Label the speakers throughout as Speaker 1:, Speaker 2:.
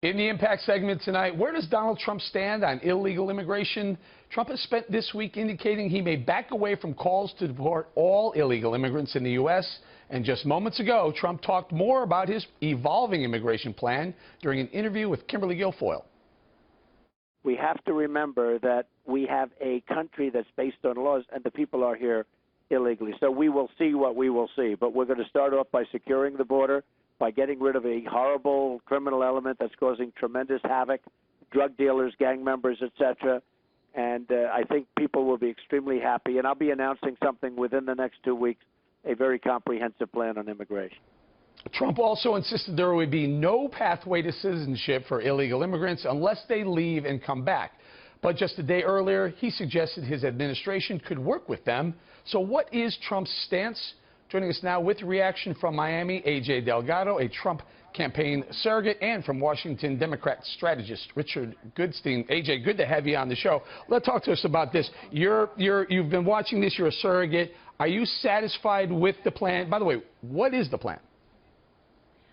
Speaker 1: In the Impact segment tonight, where does Donald Trump stand on illegal immigration? Trump has spent this week indicating he may back away from calls to deport all illegal immigrants in the U.S. And just moments ago, Trump talked more about his evolving immigration plan during an interview with Kimberly Guilfoyle.
Speaker 2: We have to remember that we have a country that's based on laws, and the people are here illegally. So we will see what we will see. But we're going to start off by securing the border, by getting rid of a horrible criminal element that's causing tremendous havoc, drug dealers, gang members, etc. And I think people will be extremely happy. And I'll be announcing something within the next 2 weeks, a very comprehensive plan on immigration.
Speaker 1: Trump also insisted there would be no pathway to citizenship for illegal immigrants unless they leave and come back. But just a day earlier, he suggested his administration could work with them. So what is Trump's stance? Joining us now with reaction from Miami, A.J. Delgado, a Trump campaign surrogate, and from Washington, Democrat strategist Richard Goodstein. A.J., good to have you on the show. Let's talk to us about this. You've been watching this. You're a surrogate. Are you satisfied with the plan? By the way, what is the plan?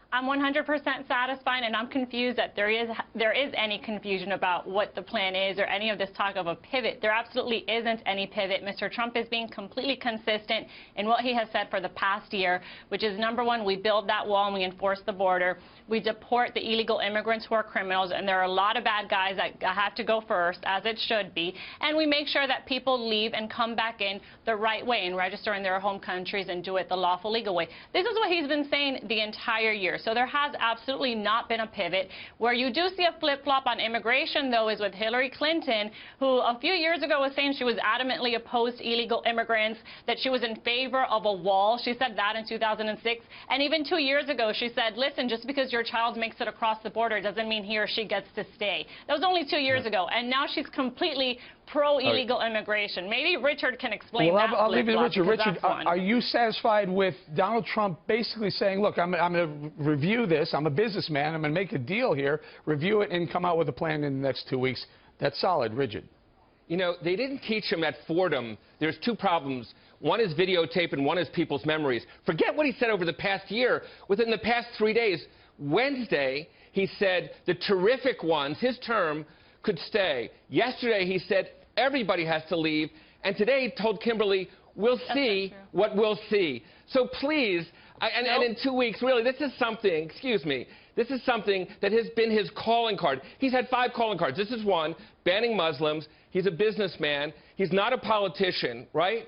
Speaker 3: I'm 100% satisfied, and I'm confused that there is any confusion about what the plan is or any of this talk of a pivot. There absolutely isn't any pivot. Mr. Trump is being completely consistent in what he has said for the past year, which is, number one, we build that wall and we enforce the border. We deport the illegal immigrants who are criminals, and there are a lot of bad guys that have to go first, as it should be. And we make sure that people leave and come back in the right way and register in their home countries and do it the lawful, legal way. This is what he's been saying the entire year. So there has absolutely not been a pivot. Where you do see a flip-flop on immigration, though, is with Hillary Clinton, who a few years ago was saying she was adamantly opposed to illegal immigrants, that she was in favor of a wall. She said that in 2006. And even 2 years ago, she said, listen, just because your child makes it across the border doesn't mean he or she gets to stay. That was only 2 years ago. And now she's completely pro-illegal immigration. Maybe Richard can explain that.
Speaker 1: I'll leave it to Richard. Richard, are you satisfied with Donald Trump basically saying, look, I'm going to review this. I'm a businessman. I'm going to make a deal here, review it, and come out with a plan in the next 2 weeks? That's solid. Richard.
Speaker 4: You know, they didn't teach him at Fordham. There's two problems. One is videotape and one is people's memories. Forget what he said over the past year. Within the past 3 days, Wednesday, he said the terrific ones, his term, could stay. Yesterday, he said everybody has to leave. And today, he told Kimberly, we'll see what we'll see. So please, and in 2 weeks, really, this is something, excuse me, this is something that has been his calling card. He's had 5 calling cards. This is one, banning Muslims. He's a businessman. He's not a politician, right?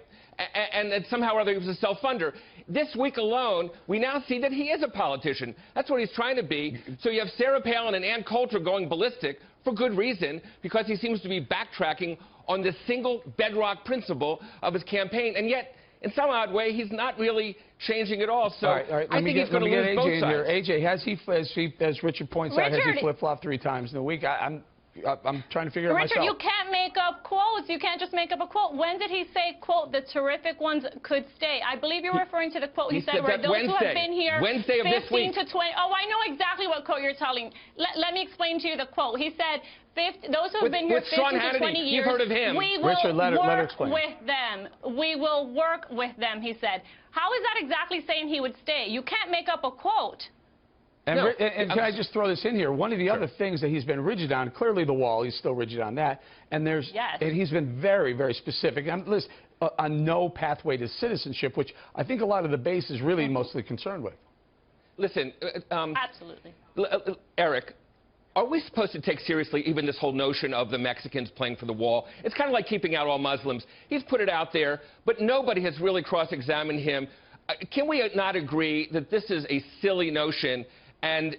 Speaker 4: And somehow or other, he was a self-funder. This week alone, we now see that he is a politician. That's what he's trying to be. So you have Sarah Palin and Ann Coulter going ballistic for good reason, because he seems to be backtracking on the single bedrock principle of his campaign. And yet, in some odd way, he's not really changing at all. So
Speaker 1: all right.
Speaker 4: I think he's going to lose both sides.
Speaker 1: AJ, as Richard points out, has he flip-flopped 3 times in a week? I'm trying to figure it out myself.
Speaker 3: Richard, you can't make up quotes. You can't just make up a quote. When did he say, quote, the terrific ones could stay? I believe you're referring to the quote he said where those who have been here
Speaker 4: Wednesday of
Speaker 3: 15
Speaker 4: this week.
Speaker 3: to 20. Oh, I know exactly what quote you're telling. Let me explain to you the quote. He said, those who have been here 15 to 20 years,
Speaker 4: you've heard of him.
Speaker 3: We will
Speaker 1: Richard, let her explain.
Speaker 3: with them. We will work with them, he said. How is that exactly saying he would stay? You can't make up a quote.
Speaker 1: And can I just throw this in here? One of the other things that he's been rigid on, clearly the wall, he's still rigid on that. And and he's been very, very specific. Listen, on no pathway to citizenship, which I think a lot of the base is really mostly concerned with.
Speaker 4: Listen,
Speaker 3: absolutely.
Speaker 4: Eric, are we supposed to take seriously even this whole notion of the Mexicans playing for the wall? It's kind of like keeping out all Muslims. He's put it out there, but nobody has really cross-examined him. Can we not agree that this is a silly notion? And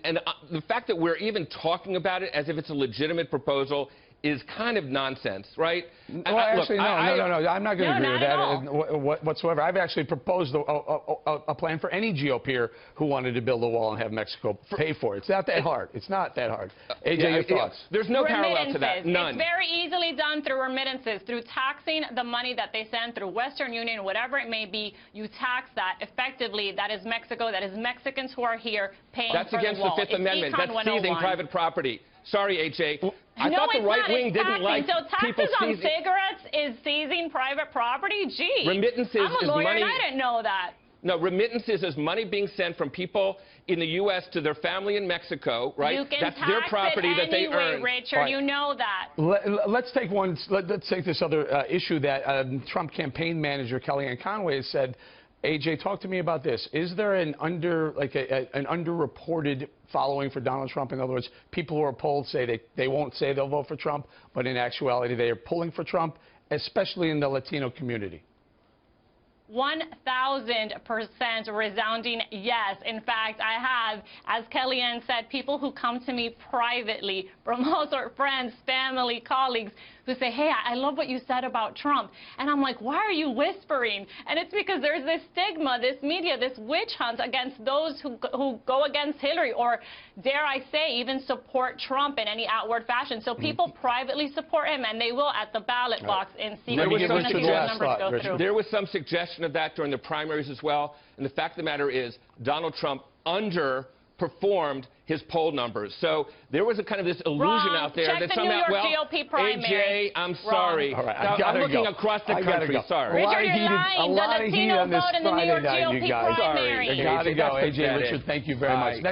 Speaker 4: the fact that we're even talking about it as if it's a legitimate proposal is kind of nonsense, right?
Speaker 1: Well, actually, no. I'm not going to agree with that whatsoever. I've actually proposed a plan for any GOPer who wanted to build a wall and have Mexico pay for it. It's not that hard. It's not that hard. AJ, your thoughts?
Speaker 4: There's no parallel to that. None.
Speaker 3: It's very easily done through remittances, through taxing the money that they send through Western Union, whatever it may be. You tax that effectively. That is Mexico. That is Mexicans who are here paying for the wall.
Speaker 4: That's against the Fifth Amendment. That's seizing private property. Sorry, AJ. I thought the right wing didn't like people seizing. So taxes on cigarettes is seizing private property? Gee, remittances
Speaker 3: I'm a lawyer
Speaker 4: is money.
Speaker 3: And I didn't know that.
Speaker 4: No, remittances is money being sent from people in the U.S. to their family in Mexico, right?
Speaker 3: You can
Speaker 4: That's
Speaker 3: tax
Speaker 4: their property
Speaker 3: it
Speaker 4: that they
Speaker 3: anyway,
Speaker 4: earn.
Speaker 3: Richard.
Speaker 1: All right.
Speaker 3: You know that.
Speaker 1: Let's take this other issue that Trump campaign manager Kellyanne Conway has said. AJ, talk to me about this. Is there an underreported following for Donald Trump? In other words, people who are polled say they won't say they'll vote for Trump, but in actuality they are pulling for Trump, especially in the Latino community.
Speaker 3: 1,000% resounding yes. In fact, I have, as Kellyanne said, people who come to me privately, from also friends, family, colleagues, who say, hey, I love what you said about Trump. And I'm like, why are you whispering? And it's because there's this stigma, this media, this witch hunt against those who go against Hillary or, dare I say, even support Trump in any outward fashion. So people privately support him, and they will at the ballot box in secret.
Speaker 1: Let me give
Speaker 3: We're going to
Speaker 1: Richard
Speaker 3: see
Speaker 1: the
Speaker 3: what
Speaker 1: last
Speaker 3: numbers
Speaker 1: thought,
Speaker 3: go
Speaker 1: Richard.
Speaker 3: through.
Speaker 4: There was some suggestion of that during the primaries as well. And the fact of the matter is Donald Trump underperformed his poll numbers. So there was a kind of this illusion
Speaker 3: Wrong.
Speaker 4: out there
Speaker 3: Check
Speaker 4: that
Speaker 3: the
Speaker 4: somehow,
Speaker 3: New York
Speaker 4: well,
Speaker 3: GOP primary.
Speaker 4: AJ, I'm
Speaker 3: Wrong.
Speaker 4: sorry.
Speaker 1: All right,
Speaker 4: Now, I'm looking
Speaker 1: go.
Speaker 4: across the
Speaker 1: I gotta
Speaker 4: country.
Speaker 1: go.
Speaker 4: Sorry.
Speaker 1: A lot
Speaker 3: Richard,
Speaker 1: of
Speaker 3: you're
Speaker 1: heat,
Speaker 3: lying.
Speaker 1: a
Speaker 3: The
Speaker 1: lot of heat
Speaker 3: Latino
Speaker 1: on this
Speaker 3: vote in the New
Speaker 1: Friday
Speaker 3: York
Speaker 1: night,
Speaker 3: GOP
Speaker 1: you guys.
Speaker 3: primary.
Speaker 1: You gotta
Speaker 4: AJ,
Speaker 1: go,
Speaker 4: that's
Speaker 1: AJ and
Speaker 4: pathetic.
Speaker 1: Richard. Thank you very
Speaker 4: Bye.
Speaker 1: much. Next